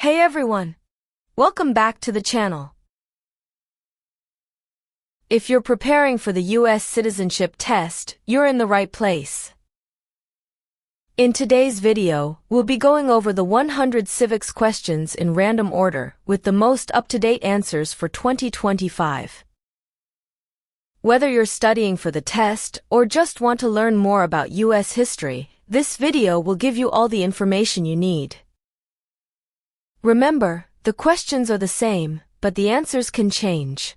Hey everyone! Welcome back to the channel. If you're preparing for the U.S. Citizenship Test, you're in the right place. In today's video, we'll be going over the 100 civics questions in random order with the most up-to-date answers for 2025. Whether you're studying for the test or just want to learn more about U.S. history, this video will give you all the information you need. Remember, the questions are the same, but the answers can change.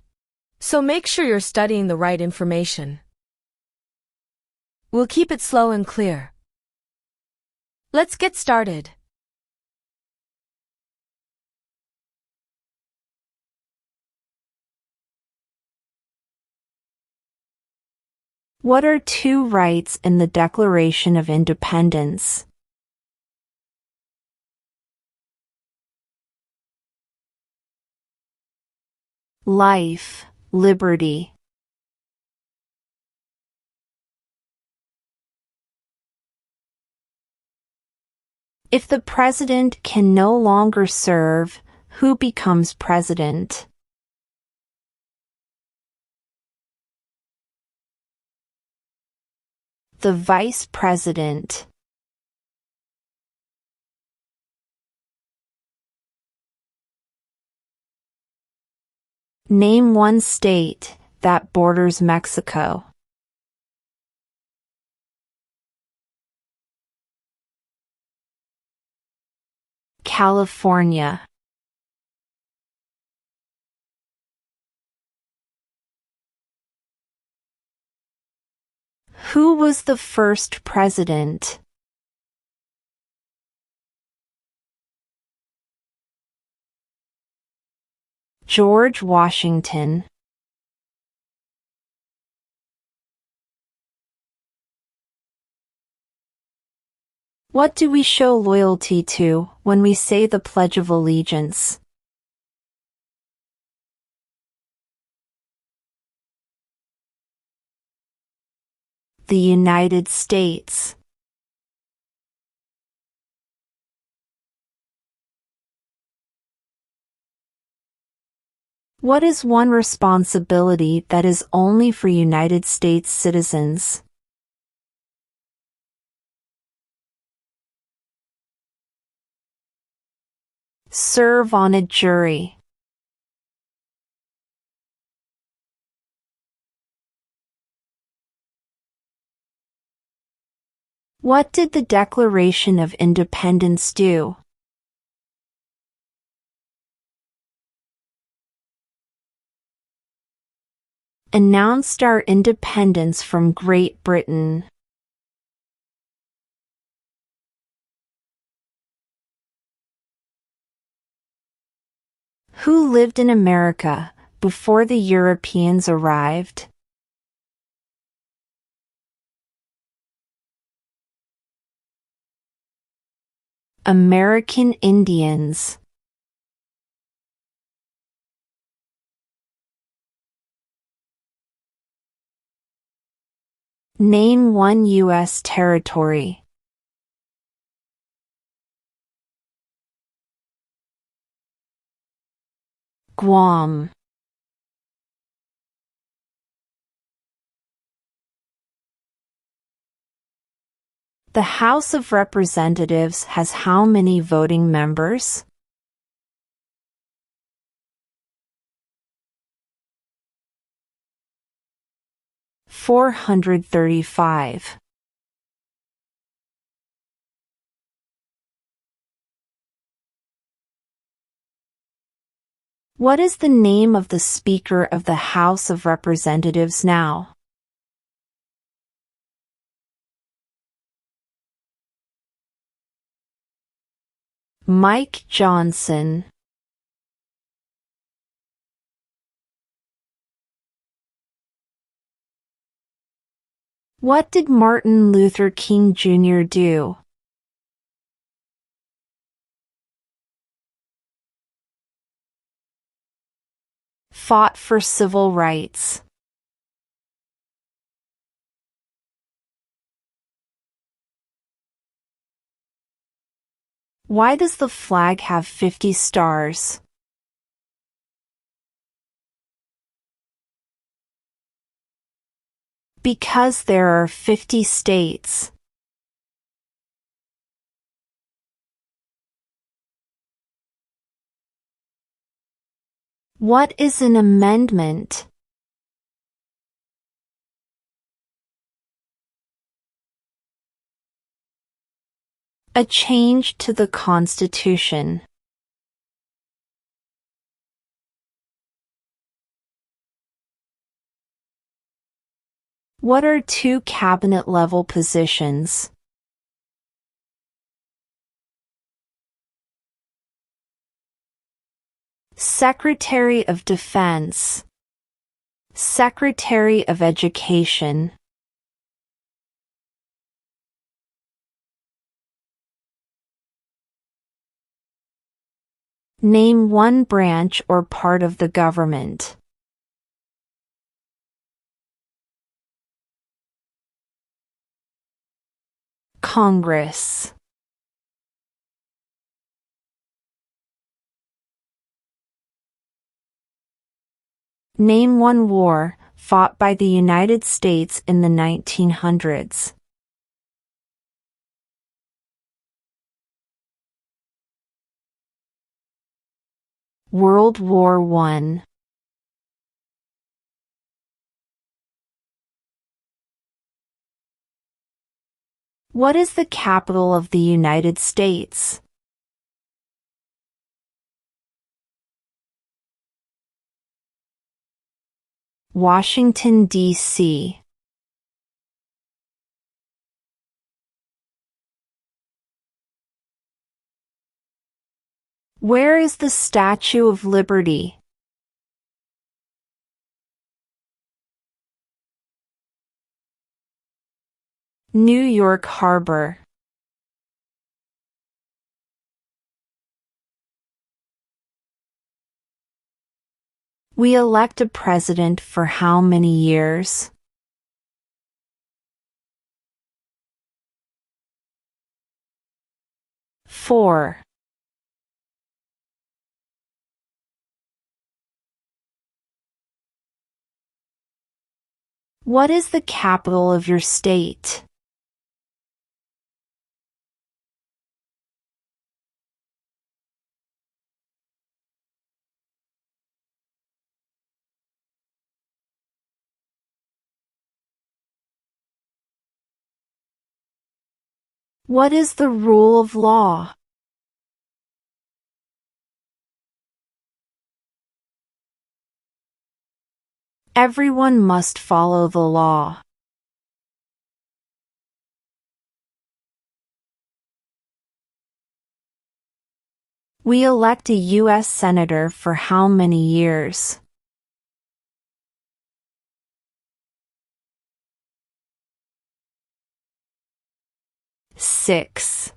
So make sure you're studying the right information. We'll keep it slow and clear. Let's get started. What are two rights in the Declaration of Independence? Life, liberty. If the president can no longer serve, who becomes president? The vice president. Name one state that borders Mexico. California. Who was the first president? George Washington. What do we show loyalty to when we say the Pledge of Allegiance? The United States. What is one responsibility that is only for United States citizens? Serve on a jury. What did the Declaration of Independence do? Announced our independence from Great Britain. Who lived in America before the Europeans arrived? American Indians. Name one U.S. territory. Guam. The House of Representatives has how many voting members? $435. What is the name of the Speaker of the House of Representatives now? Mike Johnson. What did Martin Luther King Jr. do? Fought for civil rights. Why does the flag have 50 stars? Because there are 50 states. What is an amendment? A change to the Constitution. What are two cabinet-level positions? Secretary of Defense, Secretary of Education. Name one branch or part of the government. Congress. Name one war fought by the United States in the 1900s. World War I. What is the capital of the United States? Washington, D.C. Where is the Statue of Liberty? New York Harbor. We elect a president for how many years? Four. What is the capital of your state? What is the rule of law? Everyone must follow the law. We elect a U.S. Senator for how many years? 6.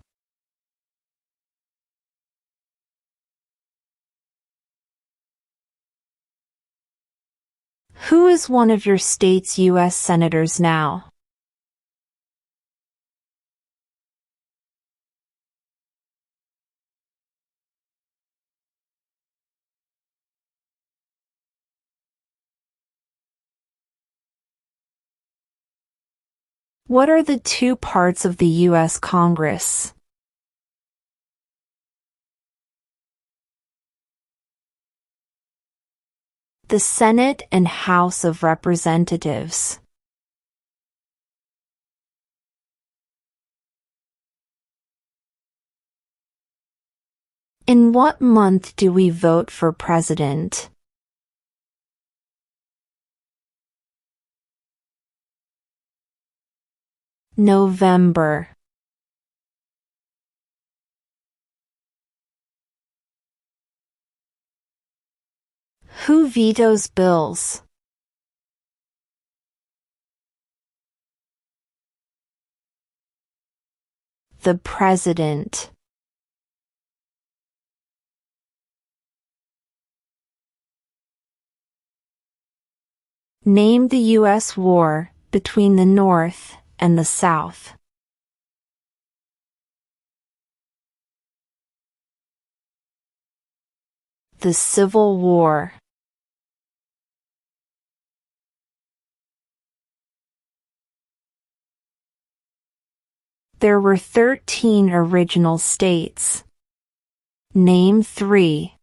Who is one of your state's U.S. senators now? What are the two parts of the U.S. Congress? The Senate and House of Representatives. In what month do we vote for president? November. Who vetoes bills? The President. Name the U.S. war between the North and the South. The Civil War. There were 13 original states. Name 3.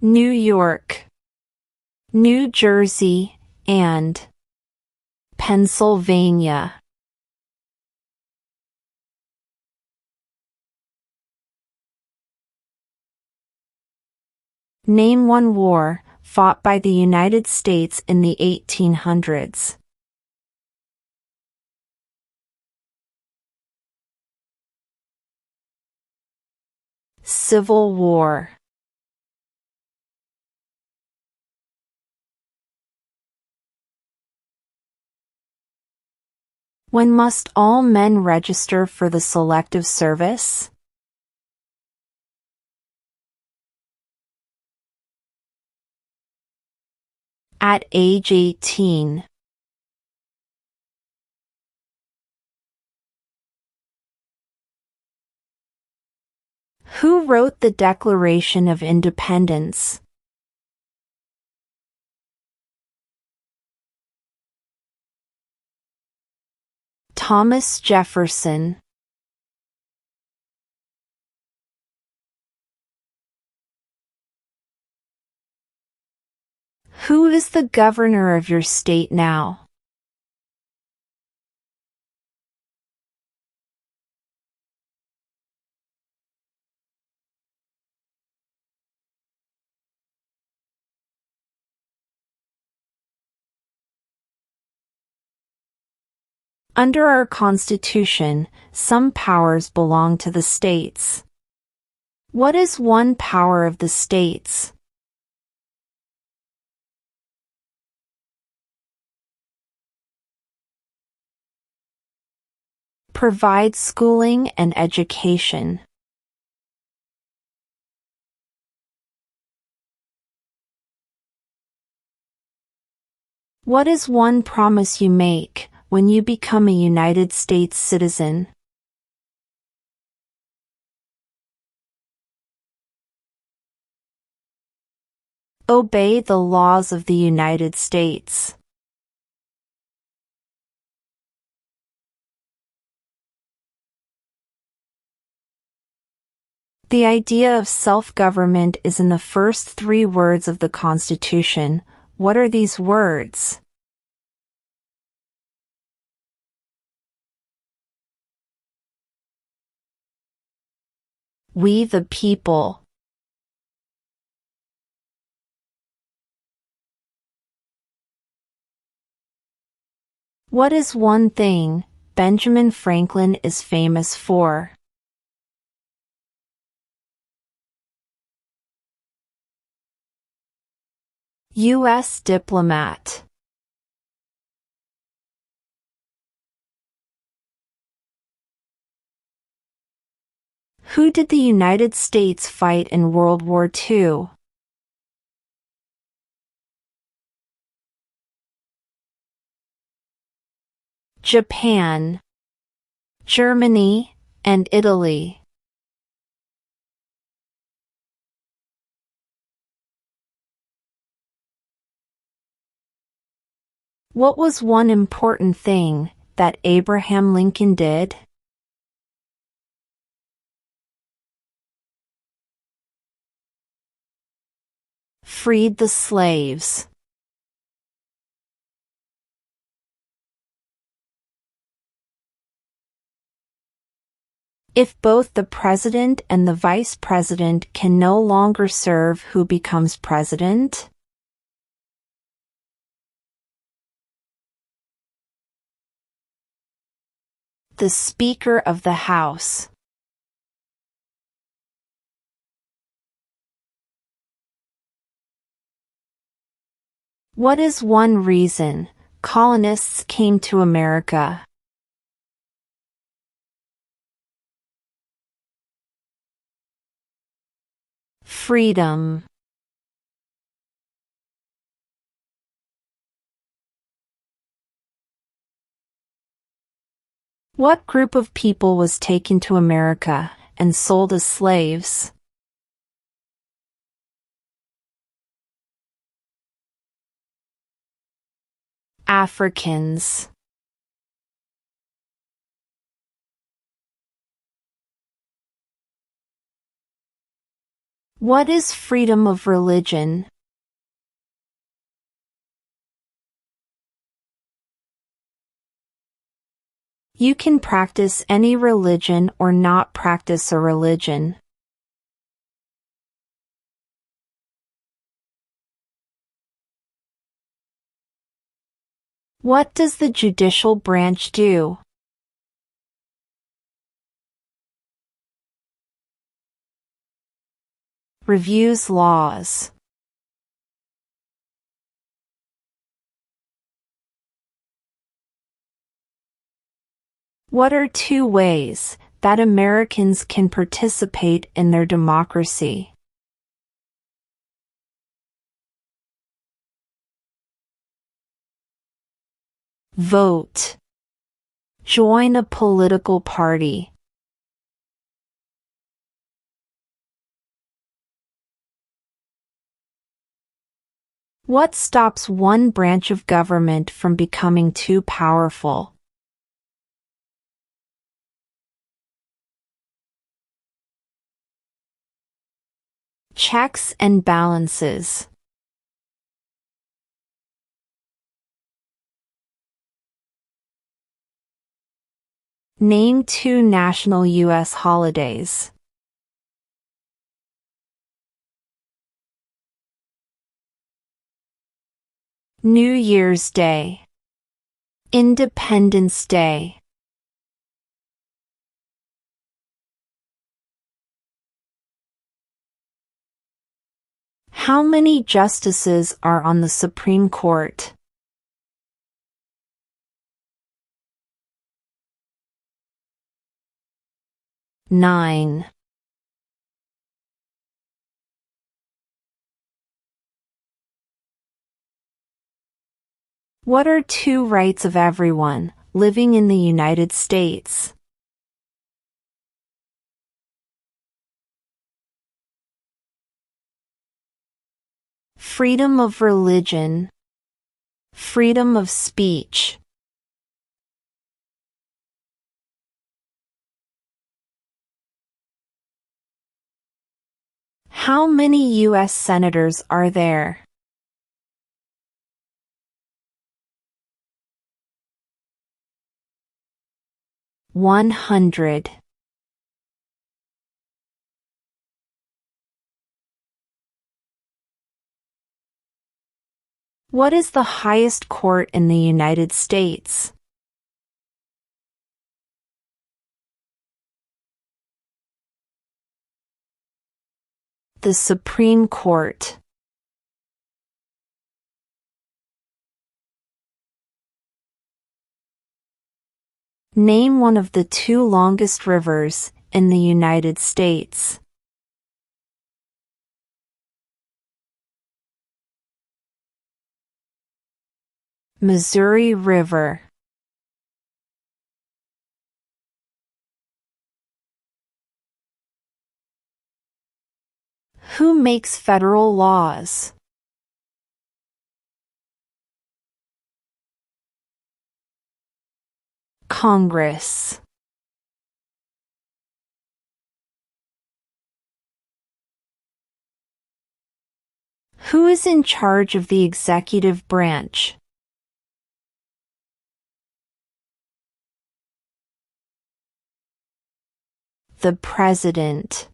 New York, New Jersey, and Pennsylvania. Name one war fought by the United States in the 1800s. Civil War. When must all men register for the Selective Service? At age 18. Who wrote the Declaration of Independence? Thomas Jefferson. Who is the governor of your state now? Under our Constitution, some powers belong to the states. What is one power of the states? Provide schooling and education. What is one promise you make when you become a United States citizen? Obey the laws of the United States. The idea of self-government is in the first 3 words of the Constitution. What are these words? We the people. What is one thing Benjamin Franklin is famous for? U.S. diplomat. Who did the United States fight in World War II? Japan, Germany, and Italy. What was one important thing that Abraham Lincoln did? Freed the slaves. If both the president and the vice president can no longer serve, who becomes president? The Speaker of the House. What is one reason colonists came to America? Freedom. What group of people was taken to America and sold as slaves? Africans. What is freedom of religion? You can practice any religion or not practice a religion. What does the judicial branch do? Reviews laws. What are 2 ways that Americans can participate in their democracy? Vote. Join a political party. What stops one branch of government from becoming too powerful? Checks and balances. Name 2 national U.S. holidays. New Year's Day. Independence Day. How many justices are on the Supreme Court? 9. What are 2 rights of everyone living in the United States? Freedom of religion. Freedom of speech. How many U.S. senators are there? 100. What is the highest court in the United States? The Supreme Court. Name one of the 2 longest rivers in the United States. Missouri River. Who makes federal laws? Congress. Who is in charge of the executive branch? The President.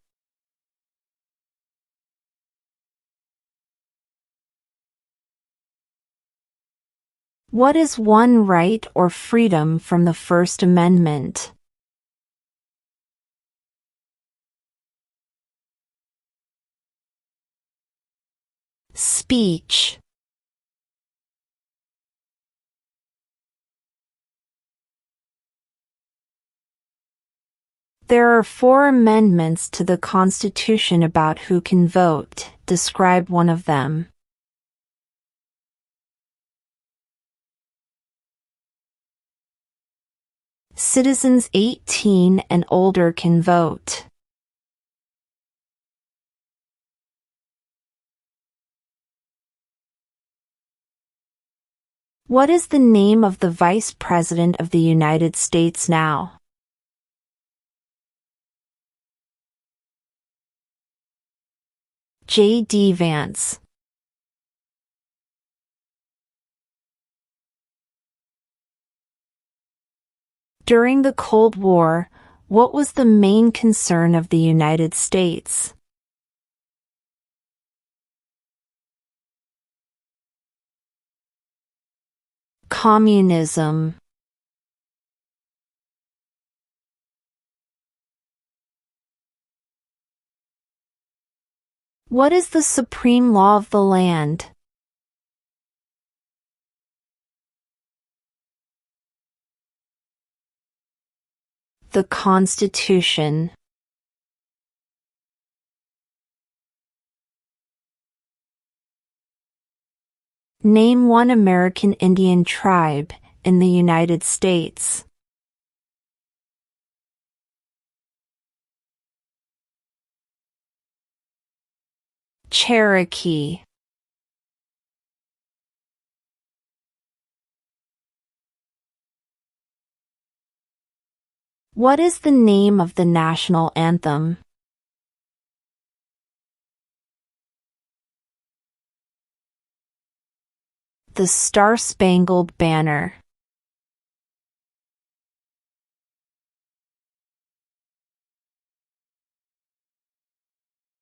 What is one right or freedom from the First Amendment? Speech. There are 4 amendments to the Constitution about who can vote. Describe one of them. Citizens 18 and older can vote. What is the name of the Vice President of the United States now? J.D. Vance. During the Cold War, what was the main concern of the United States? Communism. What is the supreme law of the land? The Constitution. Name one American Indian tribe in the United States. Cherokee. What is the name of the national anthem? The Star-Spangled Banner.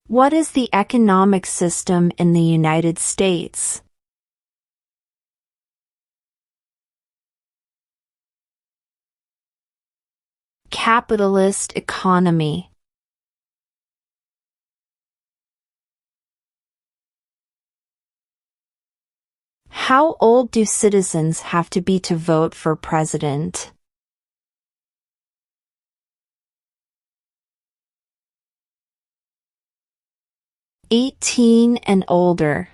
What is the economic system in the United States? Capitalist economy. How old do citizens have to be to vote for president? '18 and older.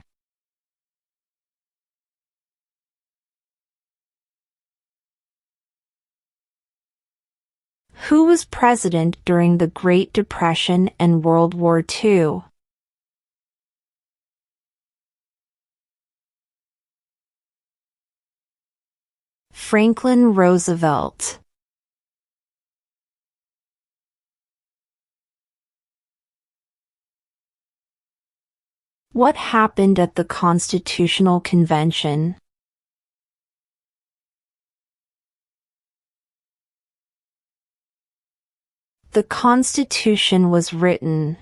Who was president during the Great Depression and World War II? Franklin Roosevelt. What happened at the Constitutional Convention? The Constitution was written.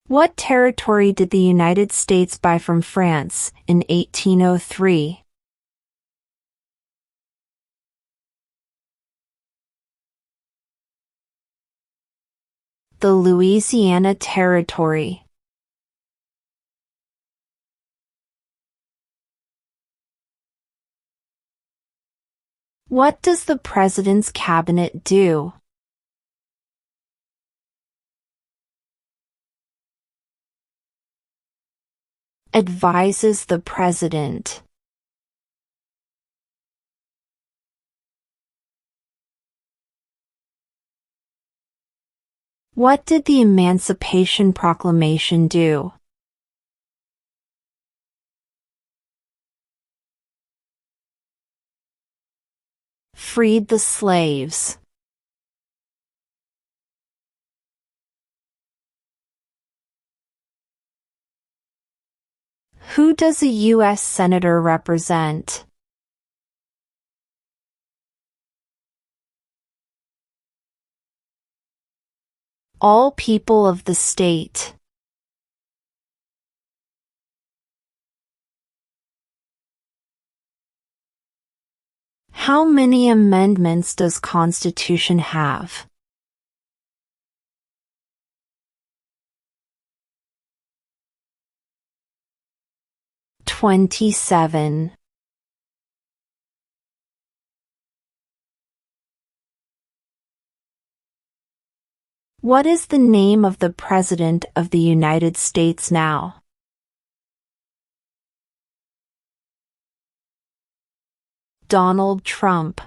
What territory did the United States buy from France in 1803? The Louisiana Territory. What does the President's Cabinet do? Advises the President. What did the Emancipation Proclamation do? Freed the slaves. Who does a U.S. Senator represent? All people of the state. How many amendments does Constitution have? 27. What is the name of the President of the United States now? Donald Trump.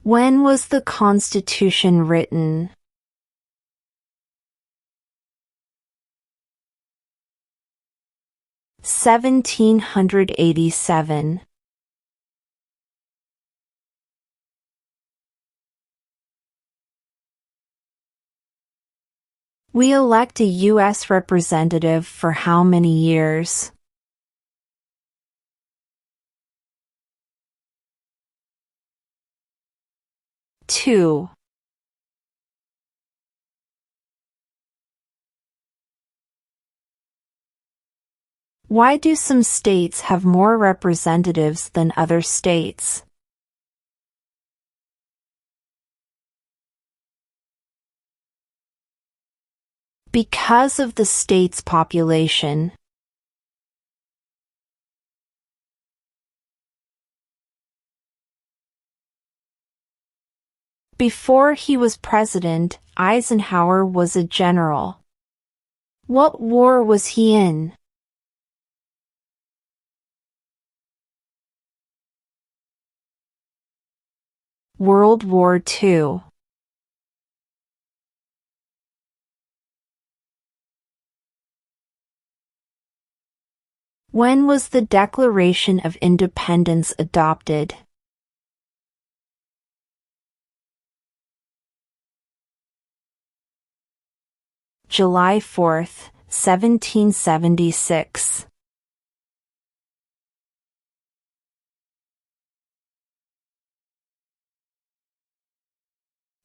When was the Constitution written? 1787. We elect a U.S. representative for how many years? 2. Why do some states have more representatives than other states? Because of the state's population. Before he was president, Eisenhower was a general. What war was he in? World War II. When was the Declaration of Independence adopted? July 4, 1776.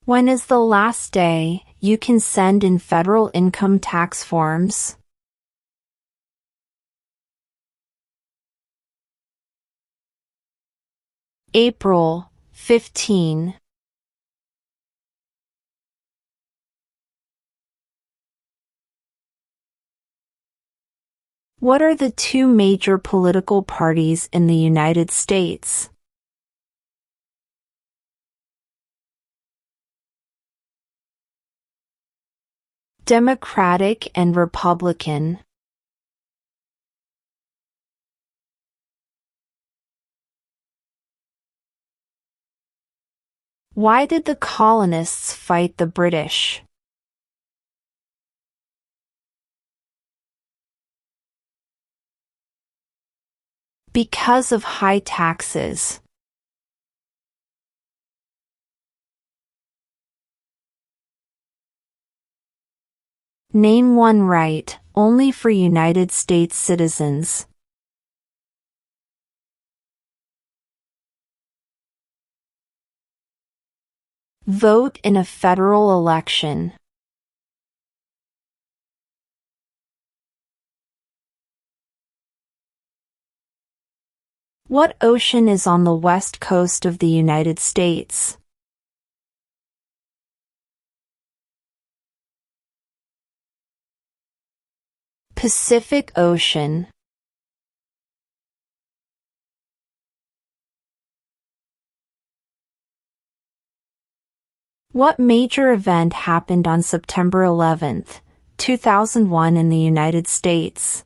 When is the last day you can send in federal income tax forms? April 15. What are the two major political parties in the United States? Democratic and Republican. Why did the colonists fight the British? Because of high taxes. Name one right, only for United States citizens. Vote in a federal election. What ocean is on the west coast of the United States? Pacific Ocean. What major event happened on September 11, 2001 in the United States?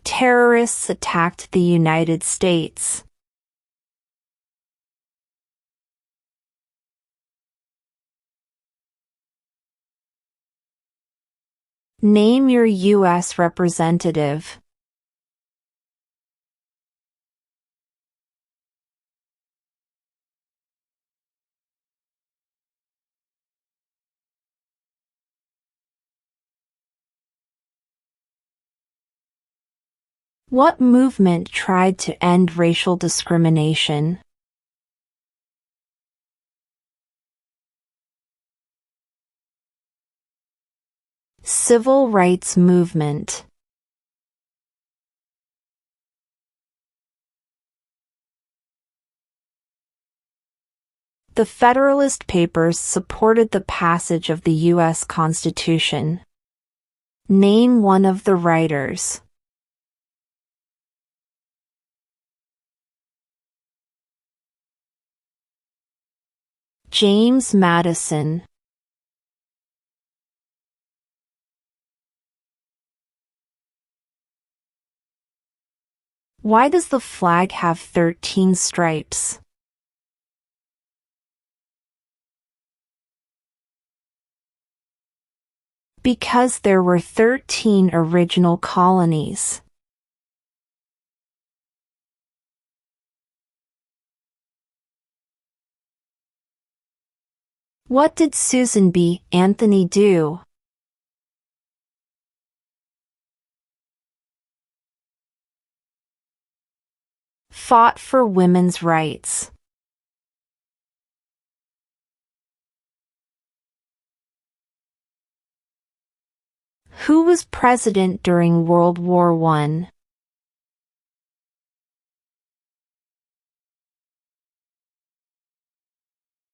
Terrorists attacked the United States. Name your U.S. representative. What movement tried to end racial discrimination? Civil rights movement. The Federalist Papers supported the passage of the U.S. Constitution. Name one of the writers. James Madison. Why does the flag have 13 stripes? Because there were 13 original colonies. What did Susan B. Anthony do? Fought for women's rights. Who was president during World War I?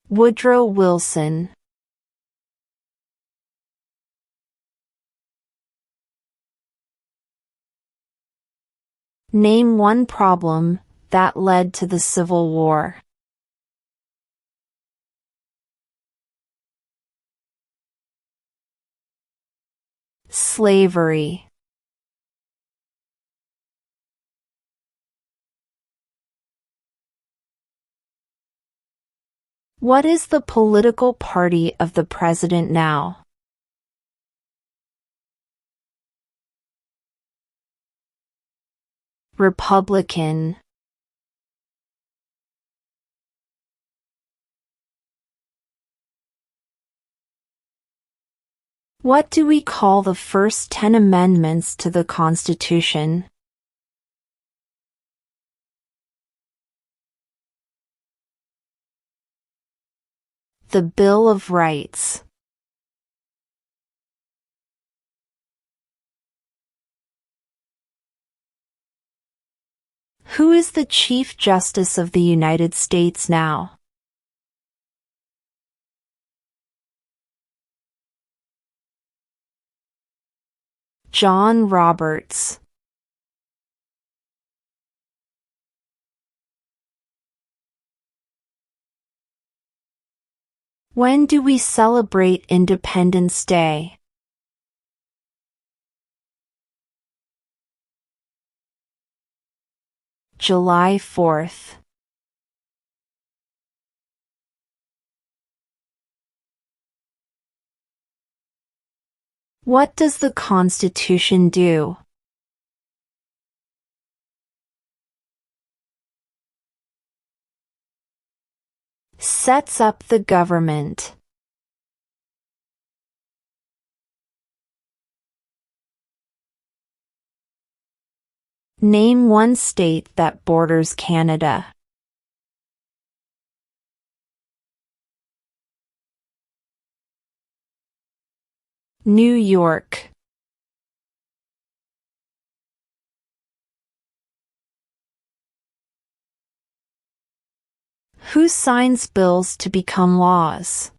Woodrow Wilson. Name one problem that led to the Civil War. Slavery. What is the political party of the president now? Republican. What do we call the first 10 amendments to the Constitution? The Bill of Rights. Who is the Chief Justice of the United States now? John Roberts. When do we celebrate Independence Day? July 4th. What does the Constitution do? Sets up the government. Name one state that borders Canada. New York. Who signs bills to become laws?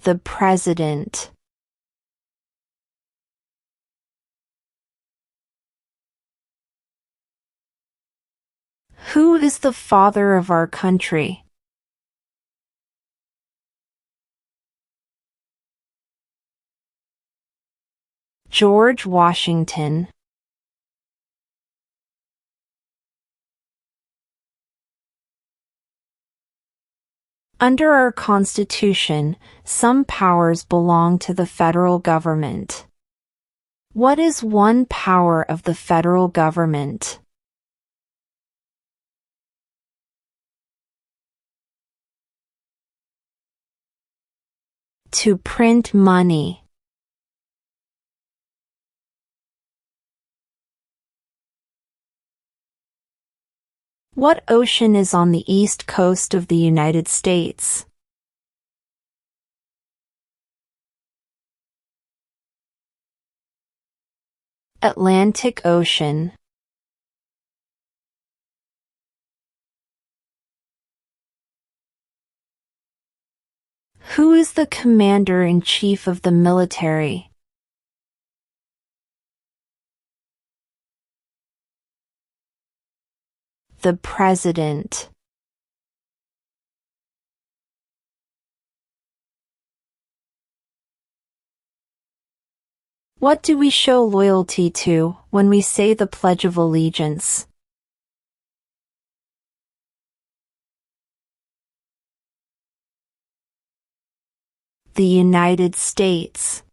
The President. Who is the father of our country? George Washington. Under our Constitution, some powers belong to the federal government. What is one power of the federal government? To print money. What ocean is on the east coast of the United States? Atlantic Ocean. Who is the commander-in-chief of the military? The President. What do we show loyalty to when we say the Pledge of Allegiance? The United States.